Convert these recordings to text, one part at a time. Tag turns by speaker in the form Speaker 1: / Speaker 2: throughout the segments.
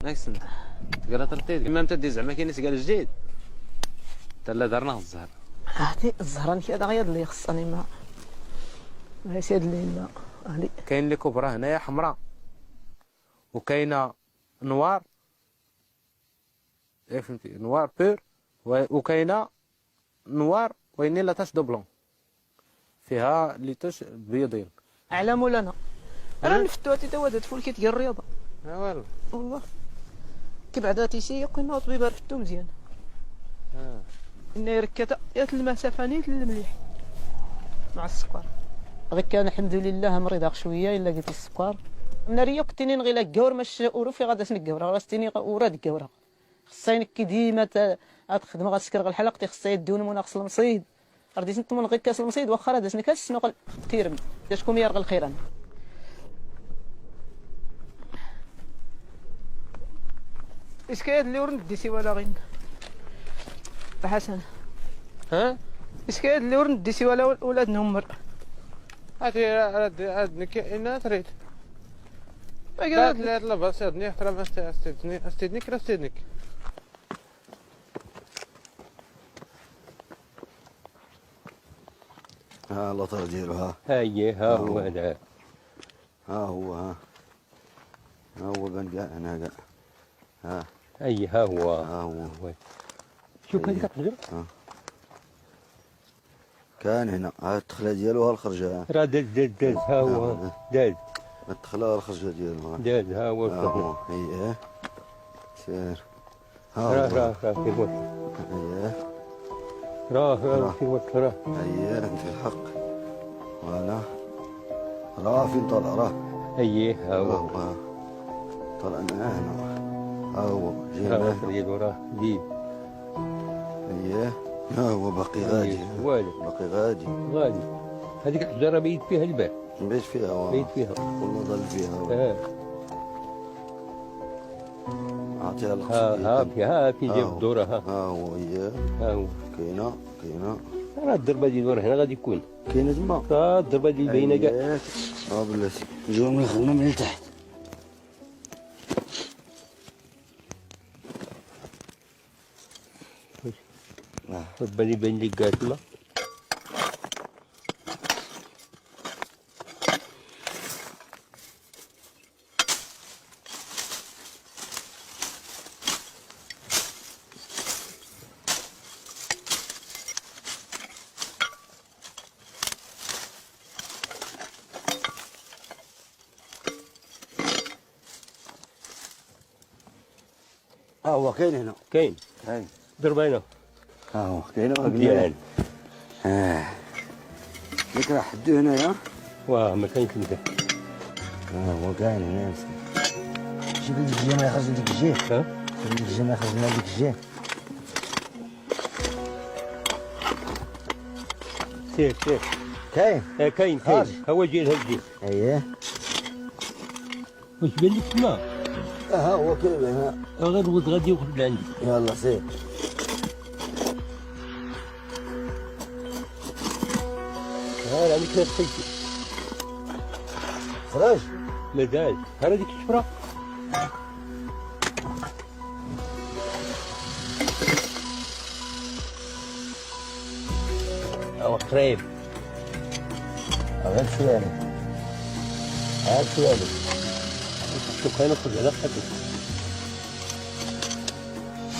Speaker 1: ناكسن قال ترتيد ما متدي زعما كاين ناس قال جديد حتى لا دارناه الزهر
Speaker 2: هادي الزهران هذا غير اللي خصني ما يسيد لي لا هادي
Speaker 1: كاين اللي كبرى هنايا حمراء وكاينه نوار فهمتي نوار بور وكاينه نوار ويني لا تاش دوبلون فيها اللي تاش بيضين
Speaker 2: على مولانا راه نفتواتي تا هذا تفول كيتقال الرياضه
Speaker 1: والو
Speaker 2: والله كي بعدا تيسيق وينوض بيبار فتو مزيان إن يركتا يات المسافة نيت للمليح مع السكر غير كان الحمد لله مريض شويه الا قلت السكر من ريو كنتيني نغيلا كاور ماش اوروفي غادا سنكاورا غاستيني اوراد كاورا خصني كي ديما تخدم غتسكر غير الحلقه خصها يدون مناقص المصيد رديت نطمن غير كاس المصيد واخا راه دازني كاس شنو كثير داشكم يرغى الخيران اسكاد اللي ورند ديسي ولا غين حسن
Speaker 1: ها
Speaker 2: اسكاد اللي ورند ديسي ولا ولاد نمر
Speaker 1: هاد نكينا تريد لا بس ادني احترام استدنيك لا استدنيك
Speaker 3: ها اللطر ديالو ها
Speaker 4: ها هو هذا
Speaker 3: ها هو بان كاع هنا كاع ها
Speaker 4: ها هو شوف هذيك الحجر
Speaker 3: كان هنا ها الدخله ديالو ها الخرجه
Speaker 4: راه داز ها هو داز
Speaker 3: الدخله ها الخرجه ديالو
Speaker 4: داز ها هو
Speaker 3: اييه سير
Speaker 4: راه في الوقت
Speaker 3: اييه
Speaker 4: راه في الوقت راه
Speaker 3: اييه انت في الحق وانا راه فين طلع راه
Speaker 4: ها هو
Speaker 3: طلعنا هنا ها هو
Speaker 4: راه
Speaker 3: جينا
Speaker 4: ديالو راه جديد
Speaker 3: اييه ها هو باقي غادي
Speaker 4: والو
Speaker 3: باقي غادي
Speaker 4: هذيك الحجره بيت فيها الباب
Speaker 3: بيت فيها
Speaker 4: بيت فيها
Speaker 3: والله ظل فيها عطيها الخص
Speaker 4: ها في جنب الدوره
Speaker 3: ها هو اييه
Speaker 4: ها هو
Speaker 3: كاينه
Speaker 4: راه الضربه ديال ورا هنا غادي يكون
Speaker 3: كاينه تما
Speaker 4: الضربه ديال باينه كاع
Speaker 3: بلاتي نجيو من الخدمه من لتحت
Speaker 4: الضربه اللي باين لك كاع تما
Speaker 3: ها هو كاين هنا
Speaker 4: كاين ضربه هنا
Speaker 3: ها هو كاين
Speaker 4: مزيان
Speaker 3: ديك راه حدو هنايا
Speaker 4: واه ما كاينش مزيان
Speaker 3: ها هو كاين هنا شوف ديك الجهه ما يخرج ديك الجهه ديك الجهه ما يخرج لنا ديك الجهه
Speaker 4: سير
Speaker 3: كاين
Speaker 4: كاين هو جاي لهاد الجهه
Speaker 3: اييه
Speaker 4: واش بان لك تما
Speaker 3: ها هو كاين هنا
Speaker 4: غير الولد غادي يوقف لعندي
Speaker 3: يلا سير
Speaker 4: ها عندك خيتي
Speaker 3: خرج
Speaker 4: مازال ها هذيك الشفره هو قريب
Speaker 3: غير شويه غير شويه
Speaker 4: شوف خلينا نخرج على خاطر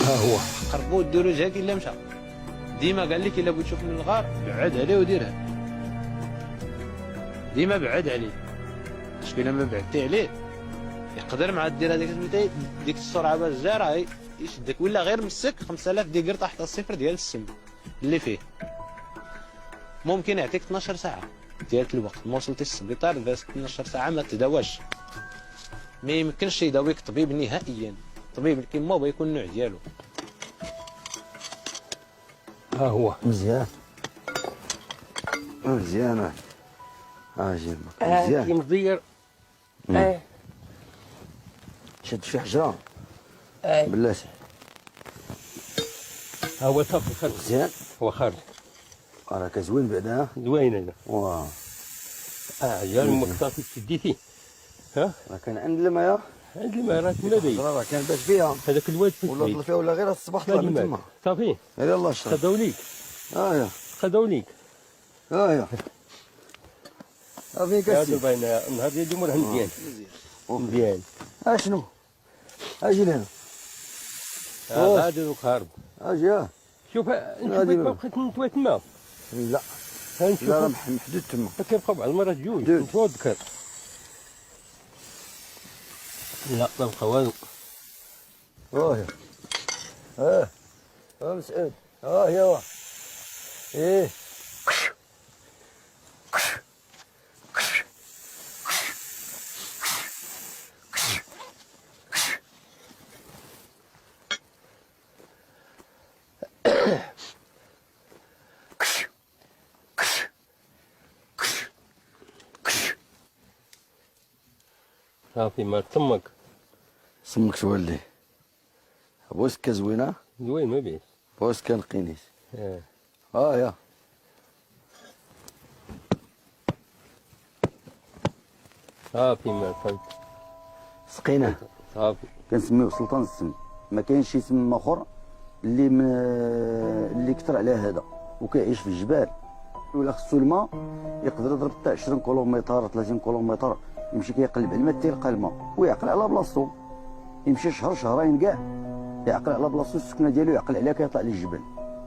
Speaker 4: ها هو
Speaker 1: قربوا ديروا جاك الا مشى ديما قال لك الا بغيت تشوف من الغار بعد عليه وديرها ديما بعد عليه شكون الا ما بعدتي عليه يقدر مع دير هذيك سميتها ديك السرعه باش جا راه يشدك ولا غير مسك 5000 ديقر تحت الصفر ديال السم اللي فيه ممكن يعطيك 12 ساعه ديال الوقت ما وصلتي للسبيطار داز 12 ساعه ما تداواش ما يمكنش يداويك طبيب نهائيا طبيب كيما بغا يكون النوع ديالو
Speaker 4: ها هو
Speaker 3: مزيان مزيان جيم مزيان
Speaker 4: مزير
Speaker 3: شد شي حجره بلاتي
Speaker 4: ها هو صافي خرج
Speaker 3: مزيان
Speaker 4: هو خارج
Speaker 3: راه كزوين بعدا
Speaker 4: زوين هذا
Speaker 3: واه
Speaker 4: عيال المقطع تشديتي ها
Speaker 3: راه كان عند الماء
Speaker 4: عندي ما راه تما باين.
Speaker 3: راه كان باش فيها
Speaker 4: هذاك الواد فين
Speaker 3: ولا طلع فيها ولا غير الصباح طلع
Speaker 4: ما
Speaker 3: من
Speaker 4: ديما
Speaker 3: تما.
Speaker 4: صافي
Speaker 3: يلا شرب.
Speaker 4: خداو ليك
Speaker 3: يا
Speaker 4: خداو ليك.
Speaker 3: يا فين
Speaker 4: هذا
Speaker 3: كاسي.
Speaker 4: باين النهار ديال اليوم راه مزيان مزيان.
Speaker 3: اشنو اجي لهنا
Speaker 4: هذا دوك هارب.
Speaker 3: اجي
Speaker 4: شوف
Speaker 3: هذه
Speaker 4: نشوف ما بقيت نتوى تما.
Speaker 3: لا
Speaker 4: ها نشوف
Speaker 3: لا راه محدود تما.
Speaker 4: كيبقى بعض المرات جوج
Speaker 3: محدود.
Speaker 4: نتوى ذكر. لا ما بقى والو.
Speaker 3: اه مسعود يا ايه
Speaker 4: صافي ما تمك
Speaker 3: سمك تولي بوسكه زوينه
Speaker 4: زوين ما بيش.
Speaker 3: بوسكه نقينيس
Speaker 4: اه
Speaker 3: يا
Speaker 4: صافي ما فهمت.
Speaker 3: سقيناه
Speaker 4: صافي
Speaker 3: كنسميوه سلطان السم. ما كاينش شي سم اخر اللي من اللي كثر على هذا وكيعيش في الجبال. ولا خصو الماء يقدر يضرب حتى 20 كيلومتر 30 كيلومتر يمشي كيقلب على الماء تيلقى الماء ويعقل على بلاصتو. يمشي شهر شهرين كاع يعقل على بلاصتو. السكنه ديالو يعقل عليها كيطلع للجبل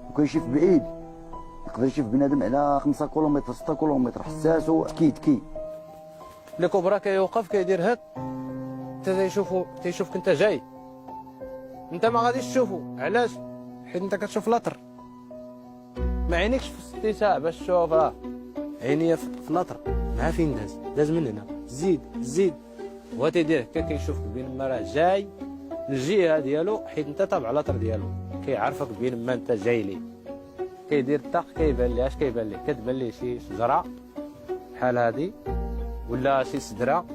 Speaker 3: وكيشوف بعيد. يقدر يشوف بنادم على 5 كيلومتر 6 كيلومتر حساسو كي
Speaker 1: الكوبرا كيوقف كيدير هاد حتى تيشوفك انت جاي. انت ما غاديش تشوفو علاش؟ حيت انت كتشوف لاطر ما عينيكش في 6 ساعة باش تشوف. عينيا في لاطر مع فين داز من هنا زيد هو تيدير هكا كيشوفك بين ما راه جاي الجهه ديالو حيت انت تابع لاطر ديالو كيعرفك بين ما انت جاي ليه. كيدير الطاق كيبان ليه. اش كيبان ليه؟ كتبان ليه شي شجره بحال هادي ولا شي سدره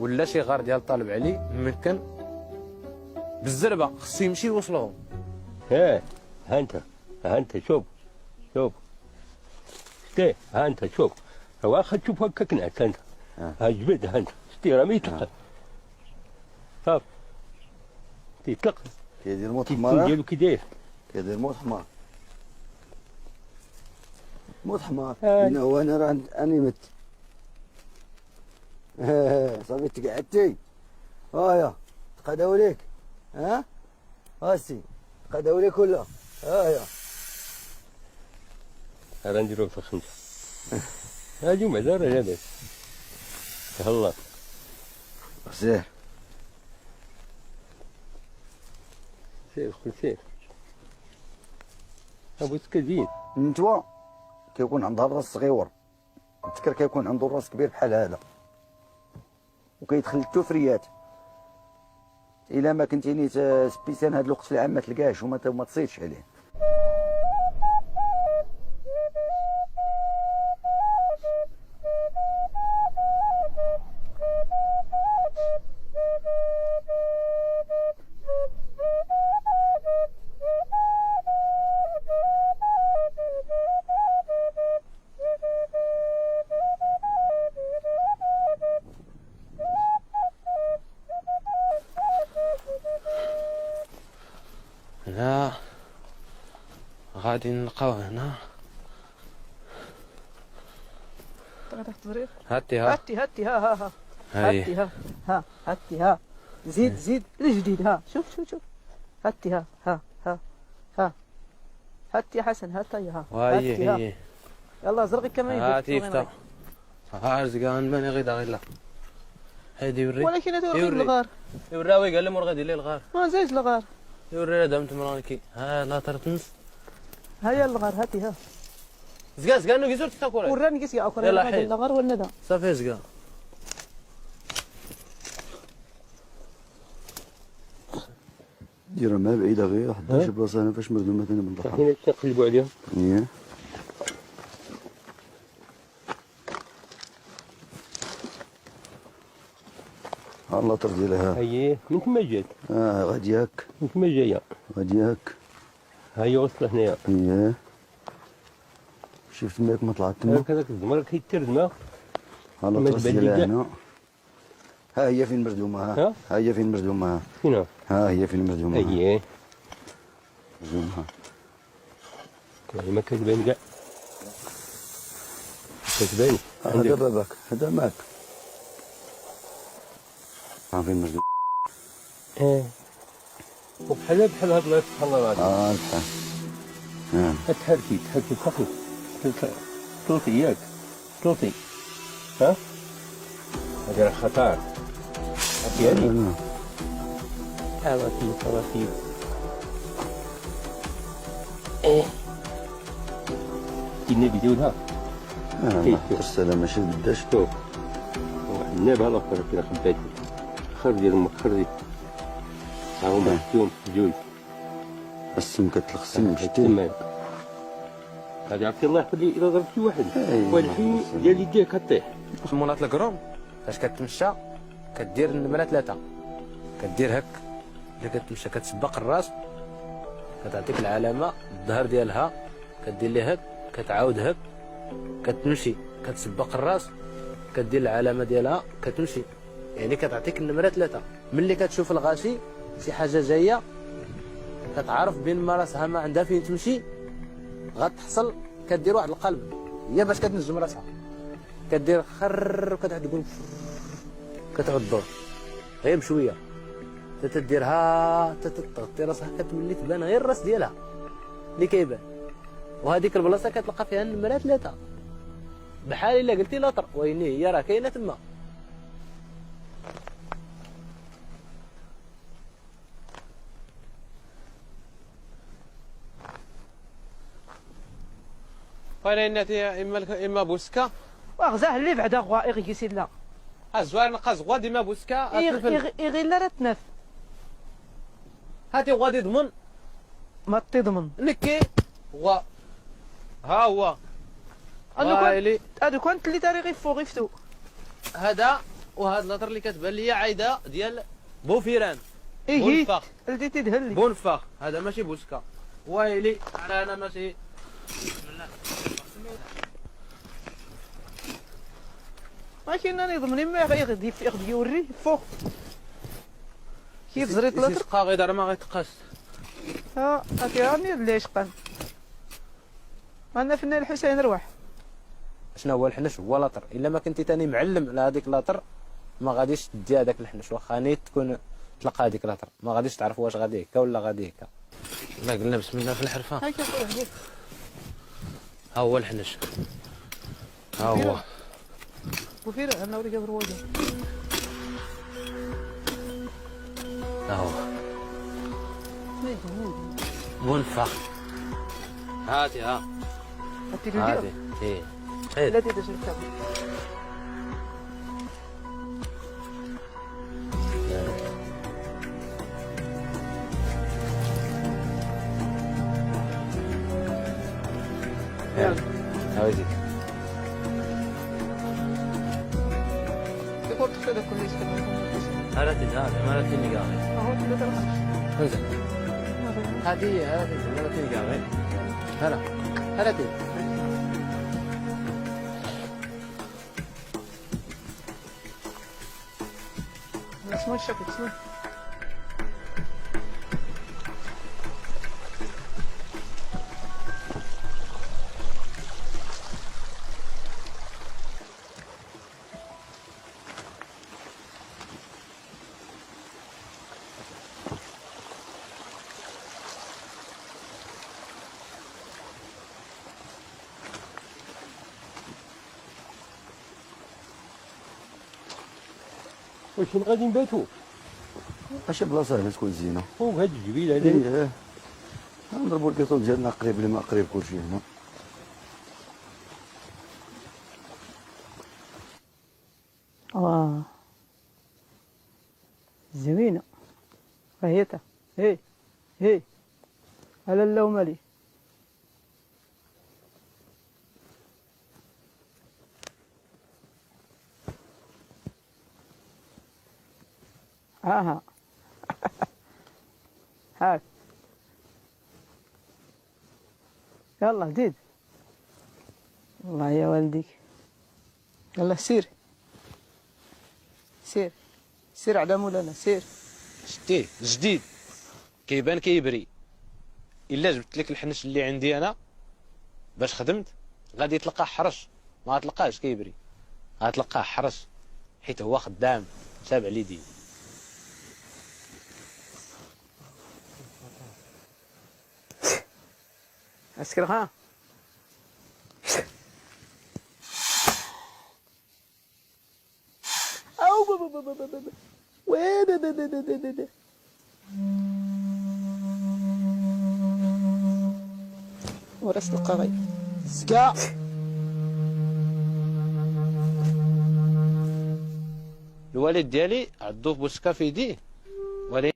Speaker 1: ولا شي غار ديال طالب علي ممكن بالزربه خصو يمشي يوصلهم.
Speaker 4: ها انت شوف شتي ها انت شوف واخا تشوف هكاك نعس انت ها جبد ها انت شتي راه ما يطلق. صافي تيطلق
Speaker 3: كيدير موت
Speaker 4: التلفون
Speaker 3: حمار.
Speaker 4: ديالو كي داير
Speaker 3: كيدير موت حمار
Speaker 4: آه.
Speaker 3: هو انا راه اني مت صافي تقعدتي يا تقداو ليك سي تقداو ليك ولا يا
Speaker 4: راه نديرو في 5. هادي مازال راه لاباس الله.
Speaker 3: سير
Speaker 4: سير خويا سير ابو سكازين.
Speaker 3: النتوى كيكون عندها الراس صغيور. التكر كيكون عنده الراس كبير بحال هذا وكيدخل التوفريات. الا ما كنتي نيت سبيسيان هذا الوقت في العام ما تلقاهش وما تصيدش عليه.
Speaker 1: هنا غادي نلقاو هنا.
Speaker 2: تقدر تضرب.
Speaker 1: هاتي ها
Speaker 2: هاتي ها
Speaker 1: هاي.
Speaker 2: هاتي هاتي ها زيد الجديد شوف هاتي ها هاتي يا حسن هاتي
Speaker 1: واي
Speaker 2: ها
Speaker 1: هي
Speaker 2: يلا زرقي كمان
Speaker 1: هاتي يفتح رزقان بني غير هادي يوري
Speaker 2: ولكن هذا غير
Speaker 1: يوري.
Speaker 2: الغار
Speaker 1: يوراوي قال لهم غادي ليه الغار
Speaker 2: ما زايد الغار.
Speaker 1: يوري دامت مرانكي لا ترتنس
Speaker 2: هيا الغار هاتي ها
Speaker 1: زقا انو كيزور تاكل
Speaker 2: وراني كيس يا اكل
Speaker 1: يلا حيد.
Speaker 2: الغار والندى
Speaker 1: صافي زقا
Speaker 3: ديرها ما بعيده غير واحد شي بلاصه هنا فاش مردومه هنا من البحر.
Speaker 4: حين تقلبوا عليهم
Speaker 3: اللاطر ديالها
Speaker 4: هي من تما جات
Speaker 3: غادي هاك
Speaker 4: من تما جايه
Speaker 3: غادي هاك
Speaker 4: هي وصلت هنايا.
Speaker 3: شفت ماك ما طلعت تما
Speaker 4: هكذاك الزمر كيتردما
Speaker 3: اللاطر
Speaker 4: تبان لي
Speaker 3: ديالها
Speaker 4: كاع.
Speaker 3: هنا ها هي فين مردومه،
Speaker 4: ها؟
Speaker 3: ها هي فين مردومه،
Speaker 4: هنا
Speaker 3: ها هي فين مردومه،
Speaker 4: اييه
Speaker 3: مردومه.
Speaker 4: ما كتبان كاع كتبان
Speaker 3: هذا
Speaker 4: عندك
Speaker 3: باباك، هذا ماك. ها فين مردومه.
Speaker 4: وبحال هاد الله سبحان الله العظيم.
Speaker 3: بحال. نعم.
Speaker 4: تحركي خفيف طلطي ياك طلطي ها هذا راه خطر هاكي هادي لطيف كاين بدونها
Speaker 3: السلام ماشي بداش.
Speaker 4: شوف واحد النابه الاخر كي خباتو خر ديال المخر ها هما الثوم جوج
Speaker 3: السم كتلخصم
Speaker 4: تما
Speaker 3: جدي.
Speaker 4: هذه عرفتي الله يحفظ لي الا ضرب شي واحد
Speaker 3: أيوة.
Speaker 4: والحين ديال يديه كطيح
Speaker 1: مولات الكروم فاش كتمشى كدير النمره 3 كدير هك الا كتمشى كتسبق الراس كتعطيك العلامه الظهر ديالها كدير ليه هك كتعاود هك كتمشي كتسبق الراس كدير العلامه ديالها كتمشي يعني كتعطيك النمره 3. ملي كتشوف الغاشي شي حاجه جايه كتعرف بين ما راسها ما عندها فين تمشي غتحصل كدير واحد القلب هي باش كتنجم راسها كدير خر وكتعود تقول كتعود الدور غير بشويه تديرها تغطي راسها كتولي تبان غير الراس ديالها اللي كيبان وهذيك البلاصه كتلقى فيها النمره 3 بحال الا قلتي لاطر وين هي راه كاينه تما. فايناتي اما بوسكا
Speaker 2: وغزاه اللي بعدا غوا يغيسي لا
Speaker 1: الزوار نقص غوا ديما بوسكا
Speaker 2: يغير لا تنف
Speaker 1: هاتي غادي ضمن
Speaker 2: ما تضمن
Speaker 1: نكي غوا ها هو
Speaker 2: هادو كنت اللي تاريخي فوق غيفتو
Speaker 1: هذا وهذا الاطر اللي كتبان ليا عايده ديال بوفيران
Speaker 2: ايه
Speaker 1: بونفاخ
Speaker 2: اللي تدهل لي
Speaker 1: بونفاخ هذا ماشي بوسكا ويلي انا ماشي بسم الله
Speaker 2: ما كاين انا يضمن ما يغدي يوري فوق كيف زريت لاطر
Speaker 1: تبقى غير ما غيتقاس
Speaker 2: ها هاكي راني ليش قال انا فنان الحسين روح
Speaker 1: شنو هو الحنش هو لاطر الا ما كنتي تاني معلم على هذيك لاطر ما غاديش تدي هذاك الحنش واخا نيت تكون تلقى هذيك لاطر ما غاديش تعرف واش غادي هكا ولا غادي هكا. ما قلنا بسم الله في الحرفه
Speaker 2: هاكا
Speaker 1: ها هو الحنش ها هو
Speaker 2: وفير انا وريك برواجه
Speaker 1: ها هو بونفاخ هاتي ها هاتي ايه
Speaker 2: لا تدش الكتاب
Speaker 1: هاويزيك
Speaker 2: يقول تخيل كل يسكن
Speaker 1: هاتي هاتي نيغاغي
Speaker 2: اهو كل ترخص
Speaker 1: انزل هاتي نيغاغي هاتي
Speaker 2: اسمه الشكل اسمه
Speaker 4: واش فين غادي نباتو
Speaker 3: ماشي بلاصه هنا تكون زينه.
Speaker 4: فوق هاد الجبيل هذا
Speaker 3: ايه نضربوا الكيطو ديالنا قريب لما قريب كلشي هنا.
Speaker 2: زوينه فهيتها هي على اللوم لي ها هاك يلا زيد والله يا والديك يلا سير سير على مولانا سير.
Speaker 1: شتيه جديد كيبان كيبري. الا جبت لك الحنش اللي عندي انا باش خدمت غادي تلقاه حرش، ما غتلقاهش كيبري، غتلقاه حرش حيت هو خدام تابع ليدي.
Speaker 2: اسكر ها او ورث القغي سكا
Speaker 1: الوالد ديالي عضو بوسكا في يديه، ولكن